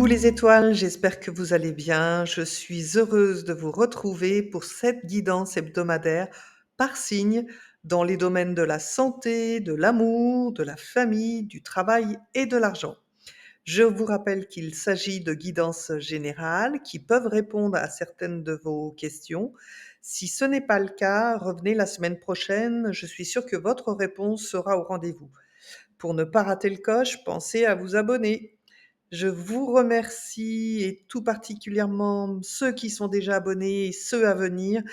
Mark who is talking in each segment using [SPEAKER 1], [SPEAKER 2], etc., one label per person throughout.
[SPEAKER 1] les étoiles, j'espère que vous allez bien. Je suis heureuse de vous retrouver pour cette guidance hebdomadaire par signe dans les domaines de la santé, de l'amour, de la famille, du travail et de l'argent. Je vous rappelle qu'il s'agit de guidances générales qui peuvent répondre à certaines de vos questions. Si ce n'est pas le cas, revenez la semaine prochaine. Je suis sûre que votre réponse sera au rendez-vous. Pour ne pas rater le coche, pensez à vous abonner. Je vous remercie et tout particulièrement ceux qui sont déjà abonnés et ceux à venir.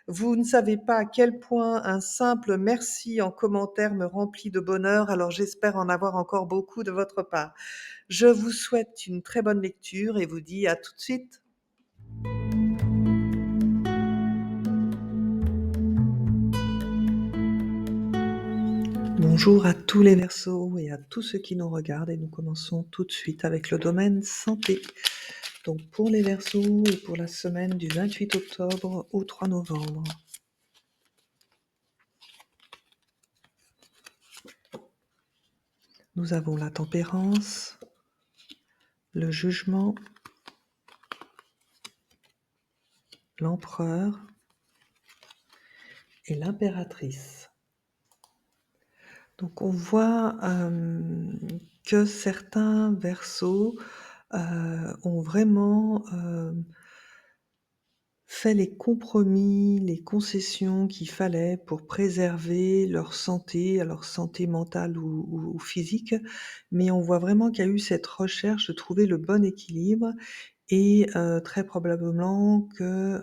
[SPEAKER 1] Vous ne savez pas à quel point un simple merci en commentaire me remplit de bonheur, alors j'espère en avoir encore beaucoup de votre part. Je vous souhaite une très bonne lecture et vous dis à tout de suite. Bonjour à tous les Verseaux et à tous ceux qui nous regardent et nous commençons tout de suite avec le domaine santé. Donc pour les Verseaux et pour la semaine du 28 octobre au 3 novembre. Nous avons la tempérance, le jugement, l'empereur et l'impératrice. Donc on voit que certains Verseaux ont vraiment fait les compromis, les concessions qu'il fallait pour préserver leur santé mentale ou physique, mais on voit vraiment qu'il y a eu cette recherche de trouver le bon équilibre et très probablement que,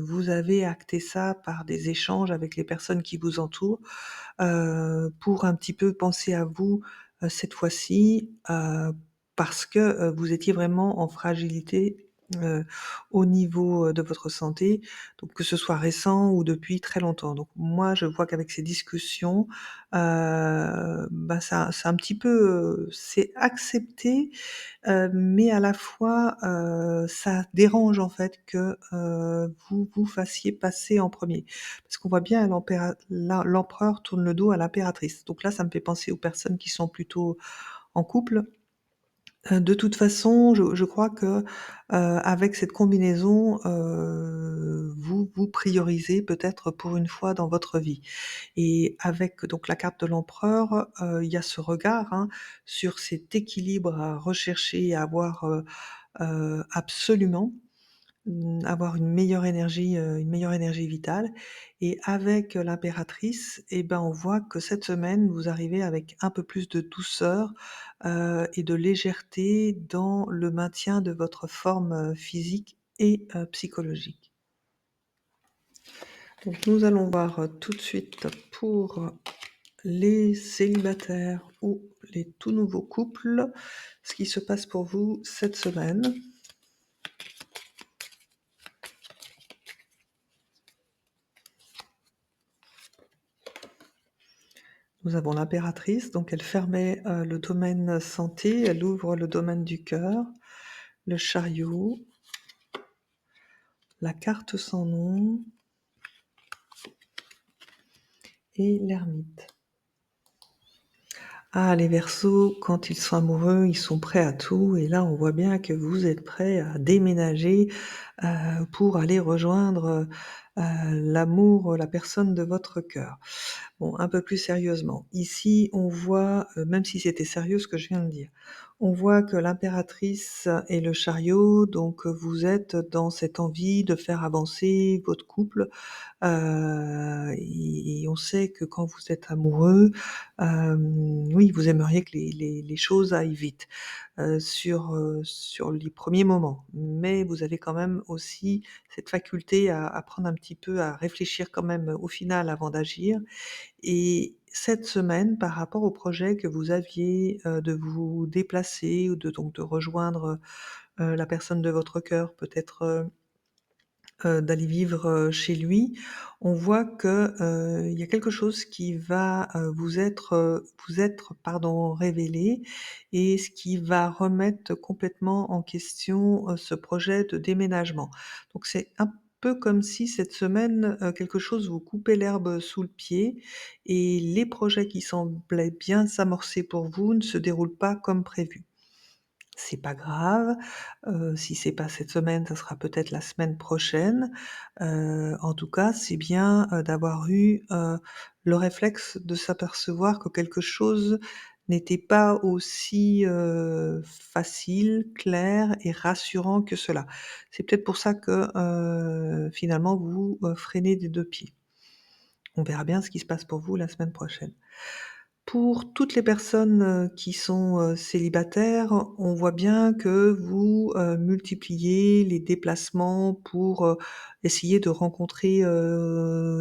[SPEAKER 1] vous avez acté ça par des échanges avec les personnes qui vous entourent, pour un petit peu penser à vous, cette fois-ci, parce que, vous étiez vraiment en fragilité, heu, au niveau, de votre santé, donc que ce soit récent ou depuis très longtemps. Donc moi, je vois qu'avec ces discussions, ça c'est un petit peu, c'est accepté, mais à la fois, ça dérange en fait que, vous vous fassiez passer en premier. Parce qu'on voit bien l'empereur tourne le dos à l'impératrice. Donc là, ça me fait penser aux personnes qui sont plutôt en couple. De toute façon, je crois que, avec cette combinaison, vous priorisez peut-être pour une fois dans votre vie et avec donc la carte de l'empereur, il y a ce regard, hein, sur cet équilibre à rechercher et à avoir, absolument. Avoir une meilleure énergie vitale et avec l'impératrice et ben, on voit que cette semaine, vous arrivez avec un peu plus de douceur, et de légèreté dans le maintien de votre forme, physique et psychologique. Donc nous allons voir, tout de suite pour les célibataires ou les tout nouveaux couples, ce qui se passe pour vous cette semaine. Nous avons l'impératrice, donc elle fermait, le domaine santé, elle ouvre le domaine du cœur, le chariot, la carte sans nom et l'ermite. Ah, les Verseaux, quand ils sont amoureux, ils sont prêts à tout et là, on voit bien que vous êtes prêts à déménager, pour aller rejoindre, l'amour, la personne de votre cœur. Bon, un peu plus sérieusement, ici, on voit, même si c'était sérieux ce que je viens de dire, on voit que l'impératrice et le chariot, donc vous êtes dans cette envie de faire avancer votre couple, et on sait que quand vous êtes amoureux, oui, vous aimeriez que les choses aillent vite, sur les premiers moments. Mais vous avez quand même aussi cette faculté à prendre un petit peu à réfléchir quand même au final avant d'agir et cette semaine, par rapport au projet que vous aviez, de vous déplacer ou de rejoindre, la personne de votre cœur, peut-être, d'aller vivre, chez lui, on voit que, il y a quelque chose qui va, vous être, pardon, révélé et ce qui va remettre complètement en question, ce projet de déménagement. Donc c'est un peu comme si cette semaine, quelque chose vous coupait l'herbe sous le pied et les projets qui semblaient bien s'amorcer pour vous ne se déroulent pas comme prévu. C'est pas grave, si c'est pas cette semaine, ça sera peut-être la semaine prochaine. En tout cas, c'est bien, d'avoir eu, le réflexe de s'apercevoir que quelque chose n'était pas aussi, facile, clair et rassurant que cela. C'est peut-être pour ça que, finalement vous, freinez des 2 pieds. On verra bien ce qui se passe pour vous la semaine prochaine. Pour toutes les personnes, qui sont, célibataires, on voit bien que vous, multipliez les déplacements pour, essayer de rencontrer,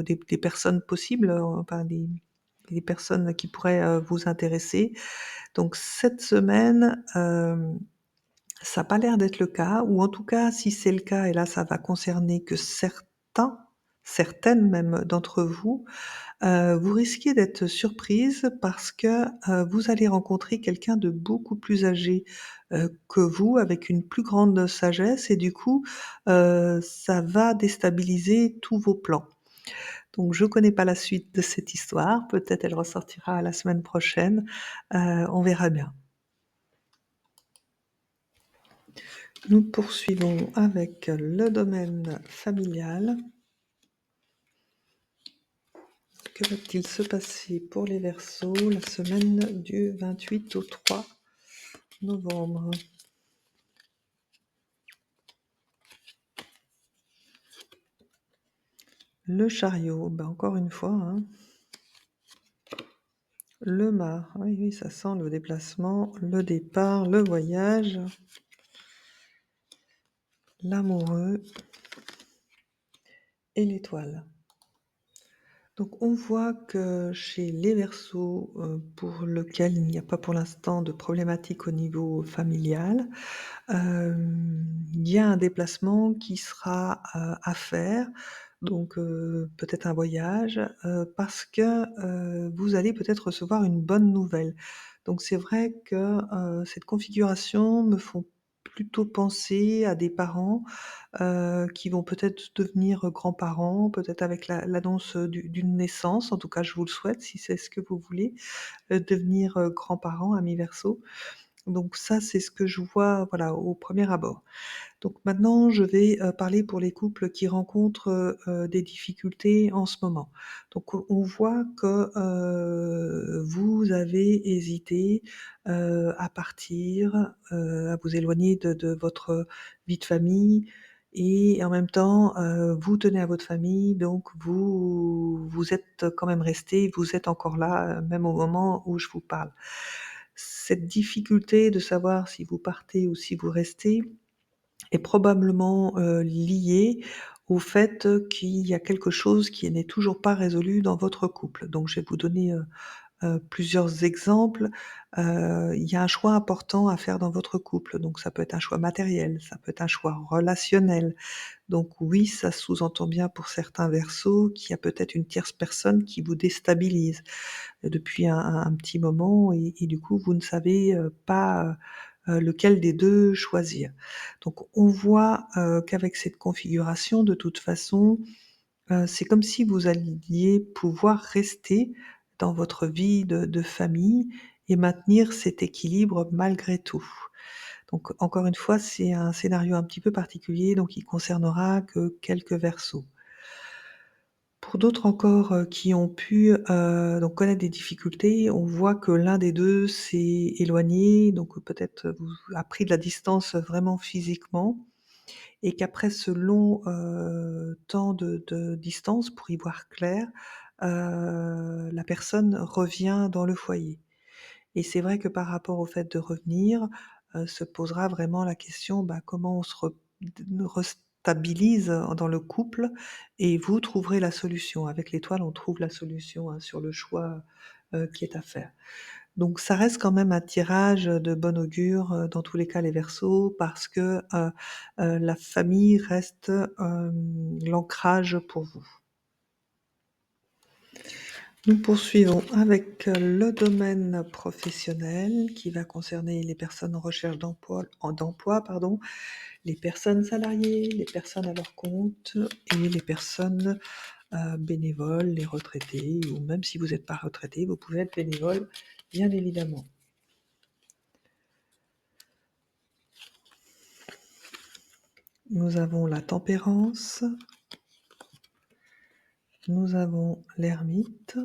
[SPEAKER 1] des personnes possibles, enfin des personnes qui pourraient, vous intéresser. Donc cette semaine, ça a pas l'air d'être le cas, ou en tout cas si c'est le cas, et là ça va concerner que certaines même d'entre vous, vous risquez d'être surprise parce que, vous allez rencontrer quelqu'un de beaucoup plus âgé, que vous, avec une plus grande sagesse, et du coup, ça va déstabiliser tous vos plans. Donc je connais pas la suite de cette histoire, peut-être elle ressortira la semaine prochaine, on verra bien. Nous poursuivons avec le domaine familial. Que va-t-il se passer pour les Verseaux la semaine du 28 au 3 novembre? Le chariot, bah, encore une fois, hein. Le mât, oui, oui, ça sent le déplacement, le départ, le voyage. L'amoureux et l'étoile. Donc on voit que chez les Verseaux, pour lequel il n'y a pas pour l'instant de problématique au niveau familial, il y a un déplacement qui sera, à faire, donc peut-être un voyage, parce que, vous allez peut-être recevoir une bonne nouvelle. Donc c'est vrai que, cette configuration me font plutôt penser à des parents, qui vont peut-être devenir grands-parents, peut-être avec l'annonce, d'une naissance. En tout cas, je vous le souhaite si c'est ce que vous voulez, devenir, grands-parents, amis Verseaux. Donc ça, c'est ce que je vois, voilà, au premier abord. Donc maintenant, je vais, parler pour les couples qui rencontrent, des difficultés en ce moment. Donc on voit que, vous avez hésité, à partir, à vous éloigner de votre vie de famille, et en même temps, vous tenez à votre famille, donc vous êtes quand même restés, vous êtes encore là, même au moment où je vous parle. Cette difficulté de savoir si vous partez ou si vous restez est probablement, liée au fait, qu'il y a quelque chose qui n'est toujours pas résolu dans votre couple. Donc je vais vous donner, plusieurs exemples. Il y a un choix important à faire dans votre couple, donc ça peut être un choix matériel, ça peut être un choix relationnel. Donc oui, ça sous-entend bien pour certains Verseaux qu'il y a peut-être une tierce personne qui vous déstabilise, depuis un petit moment, et du coup vous ne savez, pas, lequel des 2 choisir. Donc on voit, qu'avec cette configuration, de toute façon, c'est comme si vous alliez pouvoir rester dans votre vie de famille et maintenir cet équilibre malgré tout. Donc encore une fois, c'est un scénario un petit peu particulier, donc il concernera que quelques Verseaux. Pour d'autres encore, qui ont pu, donc connaître des difficultés, on voit que l'un des 2 s'est éloigné, donc peut-être, vous a pris de la distance, vraiment physiquement, et qu'après ce long, temps de distance pour y voir clair, la personne revient dans le foyer. Et c'est vrai que par rapport au fait de revenir, se posera vraiment la question, bah, comment on se restabilise dans le couple, et vous trouverez la solution. Avec l'étoile, on trouve la solution, hein, sur le choix, qui est à faire. Donc ça reste quand même un tirage, de bon augure, dans tous les cas les Verseaux, parce que, la famille reste, l'ancrage pour vous. Nous poursuivons avec, le domaine professionnel qui va concerner les personnes en recherche d'emploi, pardon, les personnes salariées, les personnes à leur compte et les personnes, bénévoles, les retraités, ou même si vous n'êtes pas retraité, vous pouvez être bénévole, bien évidemment. Nous avons la tempérance, nous avons l'ermite,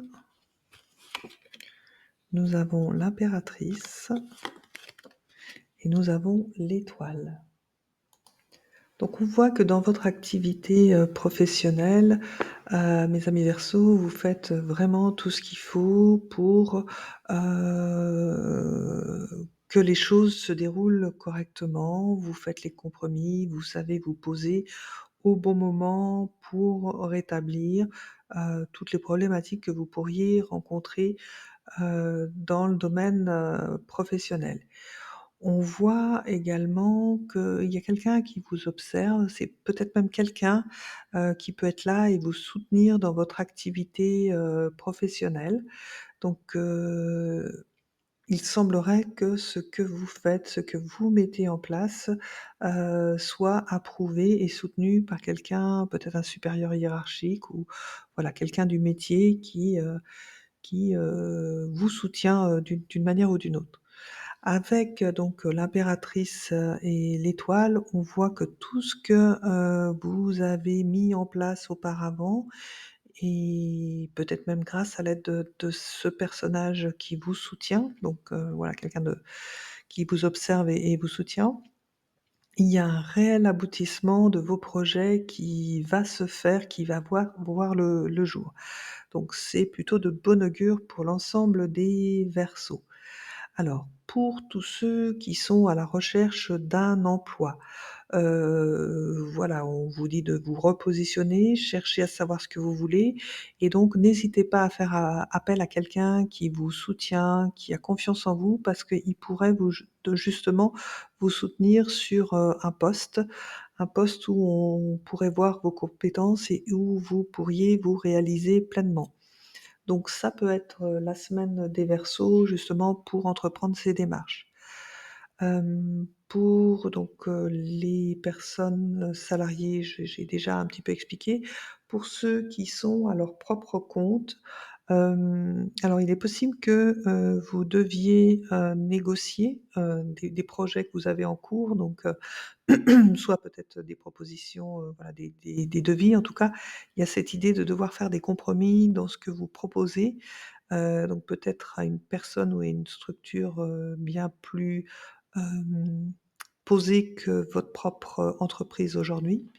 [SPEAKER 1] nous avons l'impératrice et nous avons l'étoile. Donc on voit que dans votre activité, professionnelle, mes amis Verseaux, vous faites vraiment tout ce qu'il faut pour, que les choses se déroulent correctement. Vous faites les compromis, vous savez vous poser au bon moment pour rétablir, toutes les problématiques que vous pourriez rencontrer, dans le domaine, professionnel. On voit également qu'il y a quelqu'un qui vous observe, c'est peut-être même quelqu'un, qui peut être là et vous soutenir dans votre activité, professionnelle. Donc, il semblerait que ce que vous faites, ce que vous mettez en place, soit approuvé et soutenu par quelqu'un, peut-être un supérieur hiérarchique ou voilà, quelqu'un du métier qui vous soutient, d'une manière ou d'une autre. Avec, donc, l'impératrice, et l'étoile, on voit que tout ce que, vous avez mis en place auparavant et peut-être même grâce à l'aide de ce personnage qui vous soutient, donc, voilà, quelqu'un de qui vous observe et vous soutient. Il y a un réel aboutissement de vos projets qui va se faire, qui va voir le jour. Donc c'est plutôt de bon augure pour l'ensemble des Verseaux. Alors, pour tous ceux qui sont à la recherche d'un emploi, voilà, on vous dit de vous repositionner, chercher à savoir ce que vous voulez et donc n'hésitez pas à faire appel à quelqu'un qui vous soutient, qui a confiance en vous parce qu'il pourrait justement vous soutenir sur, un poste où on pourrait voir vos compétences et où vous pourriez vous réaliser pleinement. Donc ça peut être, la semaine des Verseaux justement pour entreprendre ces démarches. Pour donc, les personnes, salariées, j'ai déjà un petit peu expliqué. Pour ceux qui sont à leur propre compte, alors il est possible que, vous deviez, négocier, des projets que vous avez en cours donc, soit peut-être des propositions, voilà des devis en tout cas. Il y a cette idée de devoir faire des compromis dans ce que vous proposez, donc peut-être à une personne ou à une structure, bien plus, hem, posée que votre propre entreprise aujourd'hui.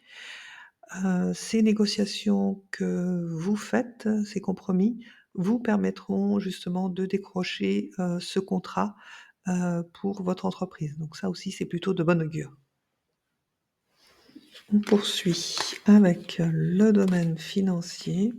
[SPEAKER 1] Ces négociations que vous faites, ces compromis, vous permettront justement de décrocher, ce contrat, pour votre entreprise. Donc ça aussi, c'est plutôt de bon augure. On poursuit avec le domaine financier.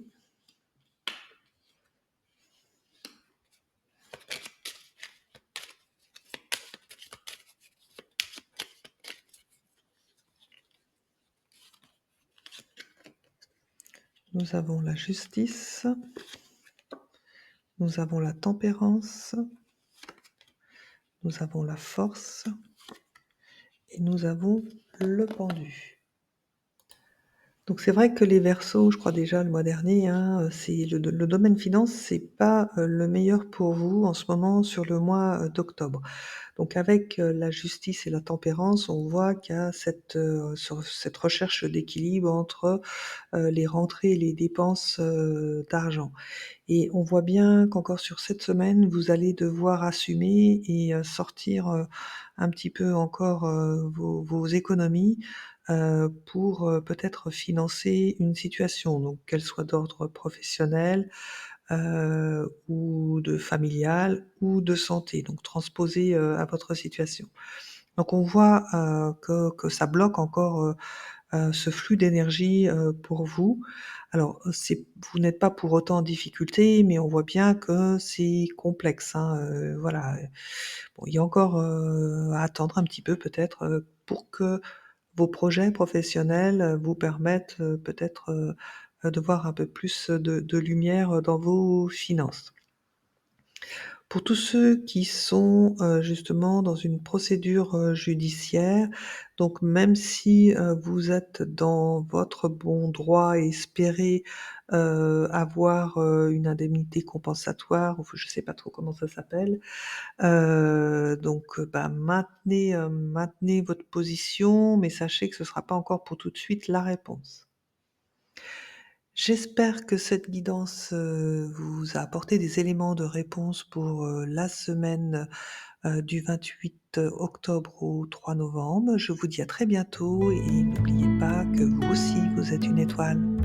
[SPEAKER 1] Nous avons la justice, nous avons la tempérance, nous avons la force et nous avons le pendu. Donc c'est vrai que les Verseaux, je crois déjà le mois dernier, hein, c'est le domaine finance, c'est pas, le meilleur pour vous en ce moment sur le mois, d'octobre. Donc avec, la justice et la tempérance, on voit qu'il y a cette recherche d'équilibre entre, les rentrées et les dépenses, d'argent. Et on voit bien qu'encore sur cette semaine, vous allez devoir assumer et sortir, un petit peu encore, vos économies, pour, peut-être financer une situation, donc qu'elle soit d'ordre professionnel, ou de familial ou de santé, donc transposée, à votre situation. Donc on voit, que ça bloque encore, ce flux d'énergie, pour vous. Alors, vous n'êtes pas pour autant en difficulté, mais on voit bien que c'est complexe, hein, voilà, bon, il y a encore, à attendre un petit peu peut-être, pour que vos projets professionnels, vous permettent, peut-être, de voir un peu plus de lumière, dans vos finances. Pour tous ceux qui sont, justement dans une procédure, judiciaire, donc même si, vous êtes dans votre bon droit et espérez, avoir, une indemnité compensatoire ou je ne sais pas trop comment ça s'appelle, donc bah, maintenez votre position, mais sachez que ce ne sera pas encore pour tout de suite la réponse. J'espère que cette guidance, vous a apporté des éléments de réponse pour, la semaine, du 28 octobre au 3 novembre. Je vous dis à très bientôt et n'oubliez pas que vous aussi, vous êtes une étoile.